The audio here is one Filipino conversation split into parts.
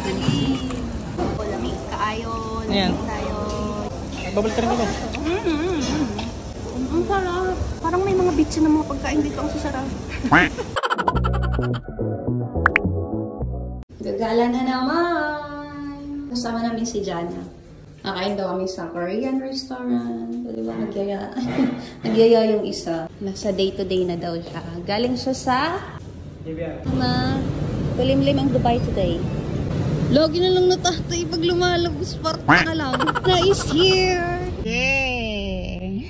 Lami, kaayo, Ayan. lami tayo. Babalik ka rin ba? Ang sarap. Parang may mga bitchin na mga pagkain dito ang sasarap. Gagala na naman! Kasama namin si Jana. Nakain daw kami sa Korean restaurant. Di ba? Nagyaya yung isa. Nasa day-to-day na daw siya. Galing siya sa... Kulimlim ang Dubai today. Lagi na lang natatay pag lumalabas. Parang ka lang. Na is here! Yay!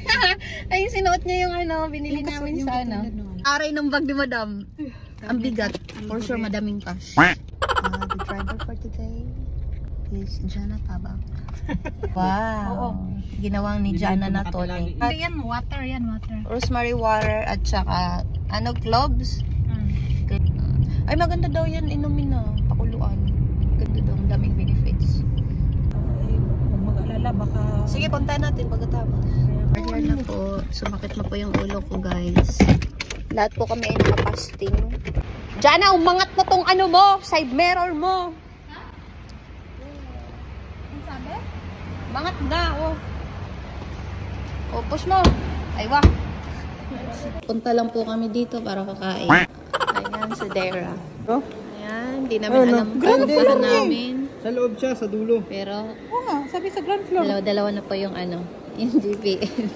Ay, sinuot niya yung binili namin sa aray ng bag ni Madam. Ang bigat. For sure, madaming cash. The driver for today is Jana Tabak. Wow! Ginawang ni Jana na to. Yan, water. Rosemary water at saka, cloves? Ay, maganda daw yan inumin na. Pakuluan. Ganda daw. Ang daming benefits. Huwag mag-alala, baka... Sige, puntahan natin pagkatapos. Here na po. Sumakit na po yung ulo ko, guys. Lahat po kami ay nakapasting. Jana, umangat na tong mo, side mirror mo. Ha? Ano sabi? Umangat na, oh. Push mo. Ay, wah. Punta lang po kami dito para kakain. Ayan, sa Dera. Oh? Ayan, hindi namin alam kung saan namin. Sa loob siya, sa dulo. Pero, Oo nga, sabi sa ground floor. dalawa na po yung yung GPS.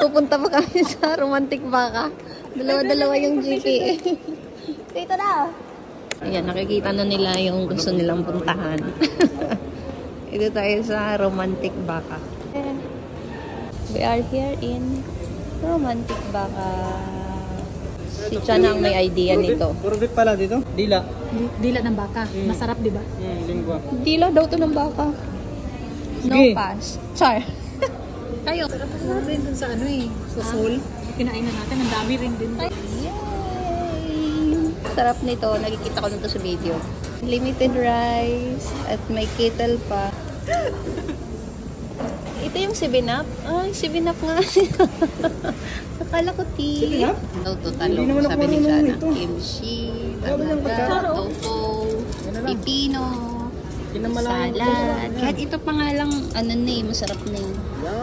Pupunta pa kami sa Romantic Baka. Dalawa yung GPS. Dito na! Ayan, nakikita na nila yung gusto nilang puntahan. Ito tayo sa Romantic Baka. We are here in Romantic Baka. Si Chana ang may idea nito. Puro beef pala dito? Dila. Dila ng baka. Masarap, di ba? Lingwa. Dila daw to ng baka. No Sige. pass. Char. Kayo. Masarap rin dun sa sa Seoul. Kinainan natin, ang dami rin din. Yay! Sarap nito. Nakikita ko nito sa video. Limited rice at may kettle pa. Ito yung 7-Up. Ay, 7-Up nga. Akala ko tea. 7-Up? Daw to talong. Hindi naman ako Sabi ni marunong Jana. nito. Kimchi, Sabi ng talaga, pagkara. tofu, pipino, Kinamalang. salad. Kahit ito pa nga lang, masarap na yun.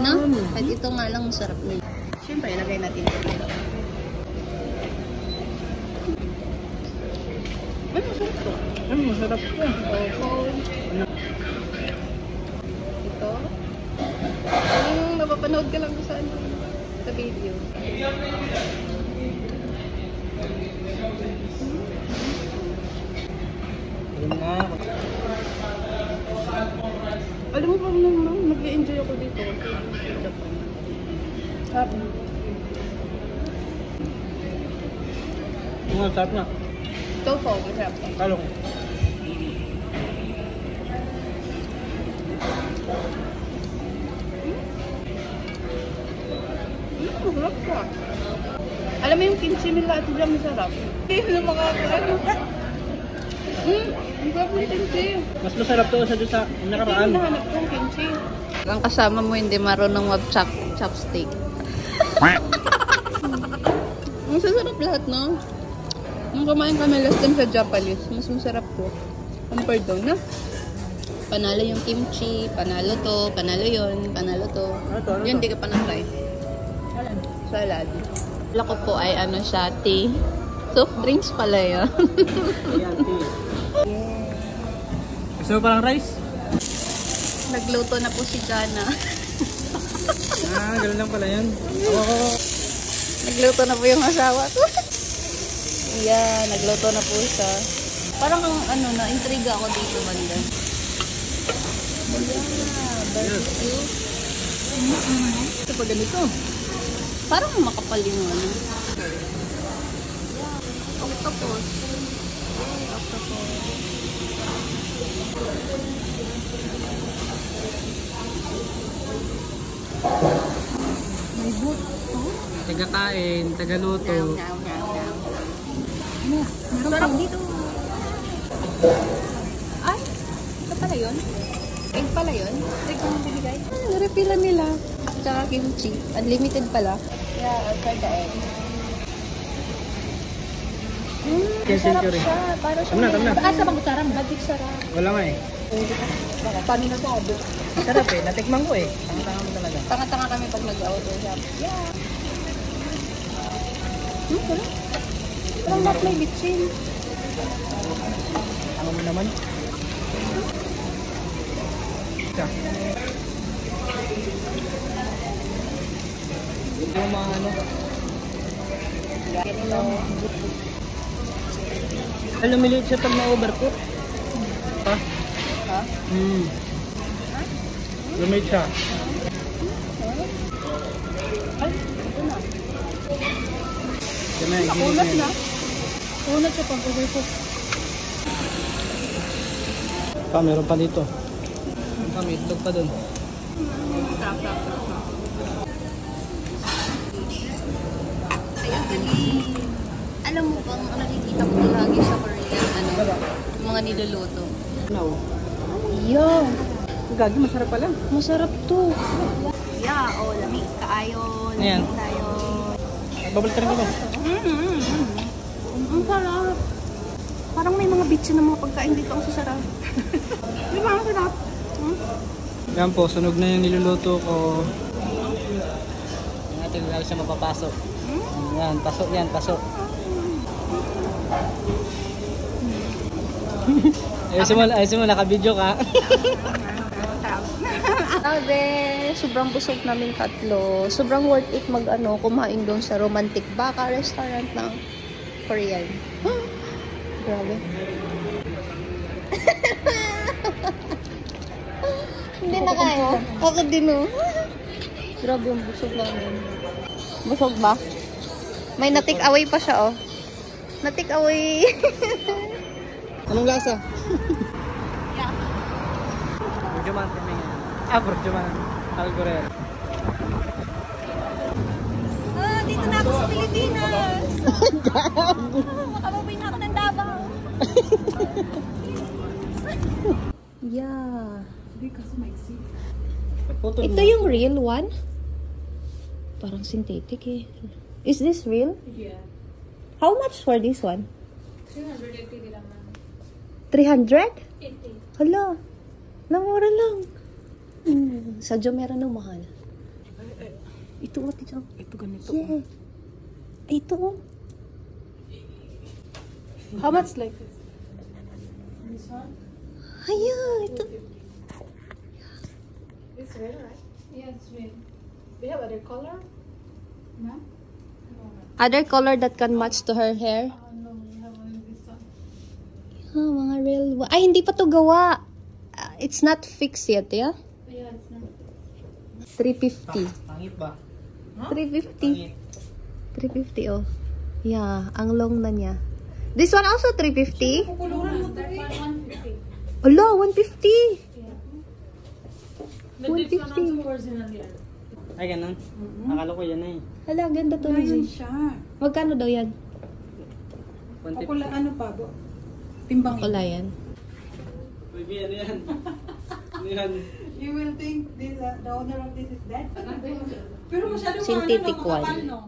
No? Kahit ito nga lang, masarap na yun. Siyempre, ilagay natin ito dito. Masarap po. Tofu. Ito. Napapanood ka lang sa video. Alam mo ba mag-i-enjoy ako dito. Sarap. Sarap na. Tofu, masarap. Talong. Masarap ka. Alam mo yung kimchi nila at dyan masarap. Hindi na makakaano. Ang sarap ng kimchi. Mas masarap to sa doon sa nakaraan. Hindi nahanap kong kimchi. Ang kasama mo hindi marunong mag-chopstick. Ang sasarap lahat, no? Nung kumain kami last time sa Japanese, mas masarap po. Compared doon, na? Panalo yung kimchi, panalo to, panalo yun, panalo to. Ano Yun, di ka pa na-try. Salad. Wala ko po ay siya, tea. Soft drinks pala yun. Ayan, tea. Gusto mo parang rice? Nagluto na po si Jana. Ganun lang pala yan. Nagluto na po yung asawa ko. Yeah, nagluto na po siya. Parang na-intriga ako dito banda. Barbecue. Ito pa ganito. Parang makapal yung octopus. Octopus. May boot. Taga-kain, taga-luto. Meron pa dito. Ay, ito pala yun? Egg pala yun? Egg yung binigay? Narefilan nila. Tsaka kimchi. Unlimited pala. Yeah, I'll try the egg. Ten century. Para Tama na, tama na. Asa bang sarang? Magic sarap. Wala nga eh. Paano na sabi? Sarap eh. Natikman ko eh. Tanga-tanga mo talaga. Tanga-tanga kami pag nag-outdoor shop. Yeah. Sarap. Parang lahat may bitsin. Ano mo naman? Ika. Hindi mo mga ano. Ganito. Ay, lumiliit siya pag na-overcook. Ha? Ha? Lumiliit siya. Ay, ito na. Yan na, Nakunat na. Unat siya pag overcook. Pa, meron pa dito. Pa, may itlog pa dun. Alam mo bang nakikita ko na lagi sa Korean, yung mga niluluto. No. Yeah. Gagi, masarap pala. Masarap to. Yeah, lamig kaayo. Ayan. Tayo. Babalik ka rin kami. Ang sarap. Parang may mga bitsin ng mga pagkain dito ang sasarap. Di ba ang sarap? Yan po, sunog na yung niluluto ko. Yung ating lalo siya mapapasok. Yan, pasok yan, pasok. Ayusin mo, naka-video ka. Grabe, sobrang busog namin tatlo. Sobrang worth it kumain doon sa Romantic Baka restaurant ng Korean. Grabe. Hindi na kaya. Ako din Grabe yung busog namin. Busog ba? May na-take away pa siya Na-take away. Anong lasa? Burjuman kami nga. Burjuman. Algorer. Dito na ako sa Pilipinas. Makababay na ako ng Davao. Yeah. Ito yung real one? Parang synthetic eh. Is this real? Yeah. How much for this one? 380 dirham. 300? 80. Hala. Lamura lang. Sa Jomera na mahal. Ito ito. Ito ganito. Yeah. Ito How much like this? This one? Haya, ito. It's red, right? Yeah, it's red. Do you have other color? No? Other color that can match to her hair. No, we have only this one. Mga real. Ay, hindi pa to gawa. It's not fixed yet, yeah? Yeah, it's not. 350. Pangit ba? 350. 350, Yeah, ang long na niya. This one also 350? Kukuluran mo tayo. 150. Ala, 150. Yeah. But this one 150. also original yan. Ay, ganun. Akala ko yan eh. Hala, ganda to. Ayan Lizzie. siya. Magkano daw yan? 150. Kukula, ano pa? Timbang. Wala yan. Baby, ano yan? Ano yan? You will think this, the owner of this is dead. Pero masyado Synthetic makapal, one. no?